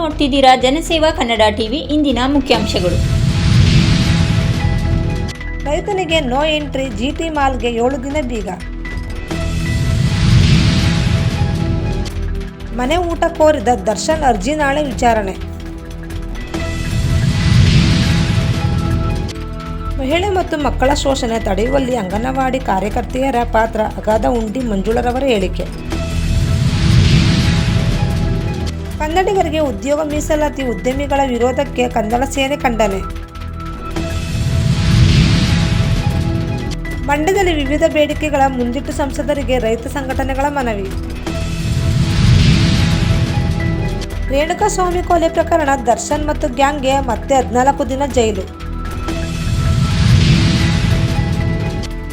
ನೋಡ್ತಿದ್ದೀರಾ ಜನಸೇವಾ ಕನ್ನಡ ಟಿವಿ. ಇಂದಿನ ಮುಖ್ಯಾಂಶಗಳು. ರೈತನಿಗೆ ನೋ ಎಂಟ್ರಿ, ಜಿಟಿ ಮಾಲ್ಗೆ 7 ದಿನ ಬೀಗ. ಮನೆ ಊಟ ಕೋರಿದ ದರ್ಶನ್ ಅರ್ಜಿ ನಾಳೆ ವಿಚಾರಣೆ. ಮಹಿಳೆ ಮತ್ತು ಮಕ್ಕಳ ಶೋಷಣೆ ತಡೆಯುವಲ್ಲಿ ಅಂಗನವಾಡಿ ಕಾರ್ಯಕರ್ತೆಯರ ಪಾತ್ರ ಅಗಾಧ ಉಂಡಿ ಮಂಜುಳರವರ ಹೇಳಿಕೆ. ಕನ್ನಡಿಗರಿಗೆ ಉದ್ಯೋಗ ಮೀಸಲಾತಿ, ಉದ್ಯಮಿಗಳ ವಿರೋಧಕ್ಕೆ ಕನ್ನಡ ಸೇನೆ ಖಂಡನೆ. ಮಂಡ್ಯದಲ್ಲಿ ವಿವಿಧ ಬೇಡಿಕೆಗಳ ಮುಂದಿಟ್ಟು ಸಂಸದರಿಗೆ ರೈತ ಸಂಘಟನೆಗಳ ಮನವಿ. ರೇಣುಕಾಸ್ವಾಮಿ ಕೊಲೆ ಪ್ರಕರಣ, ದರ್ಶನ್ ಮತ್ತು ಗ್ಯಾಂಗ್ಗೆ ಮತ್ತೆ 14 ದಿನ ಜೈಲು.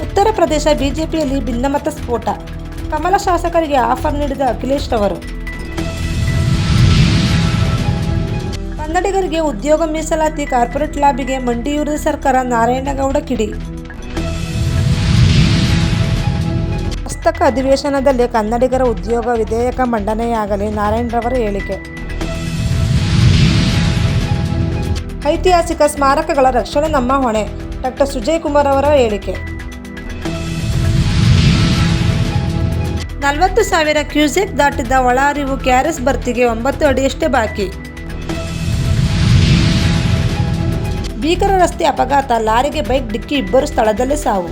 ಉತ್ತರ ಪ್ರದೇಶ ಬಿಜೆಪಿಯಲ್ಲಿ ಭಿನ್ನಮತ ಸ್ಫೋಟ, ಕಮಲ ಶಾಸಕರಿಗೆ ಆಫರ್ ನೀಡಿದ ಅಖಿಲೇಶ್ ರವರು. ಕನ್ನಡಿಗರಿಗೆ ಉದ್ಯೋಗ ಮೀಸಲಾತಿ, ಕಾರ್ಪೊರೇಟ್ ಲಾಬಿಗೆ ಮಂಡಿಯೂರಿದ ಸರ್ಕಾರ, ನಾರಾಯಣಗೌಡ ಕಿಡಿ. ಪುಸ್ತಕ ಅಧಿವೇಶನದಲ್ಲಿ ಕನ್ನಡಿಗರ ಉದ್ಯೋಗ ವಿಧೇಯಕ ಮಂಡನೆಯಾಗಲಿ, ನಾರಾಯಣರವರ ಹೇಳಿಕೆ. ಐತಿಹಾಸಿಕ ಸ್ಮಾರಕಗಳ ರಕ್ಷಣೆ ನಮ್ಮ ಹೊಣೆ, ಡಾಕ್ಟರ್ ಸುಜಯ್ ಕುಮಾರ್ ಅವರ ಹೇಳಿಕೆ. 40,000 ಕ್ಯೂಸೆಕ್ ದಾಟಿದ ಒಳಹರಿವು ಕೆಆರ್ಎಸ್ ಭರ್ತಿಗೆ 9 ಅಡಿಯಷ್ಟೇ ಬಾಕಿ. ಭೀಕರ ರಸ್ತೆ ಅಪಘಾತ, ಲಾರಿಗೆ ಬೈಕ್ ಡಿಕ್ಕಿ, 2 ಸ್ಥಳದಲ್ಲೇ ಸಾವು.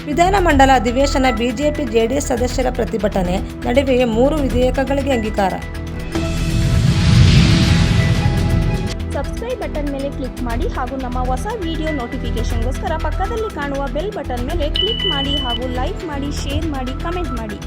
ವಿಧಾನಮಂಡಲ ಅಧಿವೇಶನ, ಬಿಜೆಪಿ ಜೆಡಿಎಸ್ ಸದಸ್ಯರ ಪ್ರತಿಭಟನೆ ನಡುವೆಯೇ 3 ವಿಧೇಯಕಗಳಿಗೆ ಅಂಗೀಕಾರ. ಸಬ್ಸ್ಕ್ರೈಬ್ ಬಟನ್ ಮೇಲೆ ಕ್ಲಿಕ್ ಮಾಡಿ ಹಾಗೂ ನಮ್ಮ ಹೊಸ ವಿಡಿಯೋ ನೋಟಿಫಿಕೇಶನ್ಗೋಸ್ಕರ ಪಕ್ಕದಲ್ಲಿ ಕಾಣುವ ಬೆಲ್ ಬಟನ್ ಮೇಲೆ ಕ್ಲಿಕ್ ಮಾಡಿ ಹಾಗೂ ಲೈಕ್ ಮಾಡಿ, ಶೇರ್ ಮಾಡಿ, ಕಮೆಂಟ್ ಮಾಡಿ.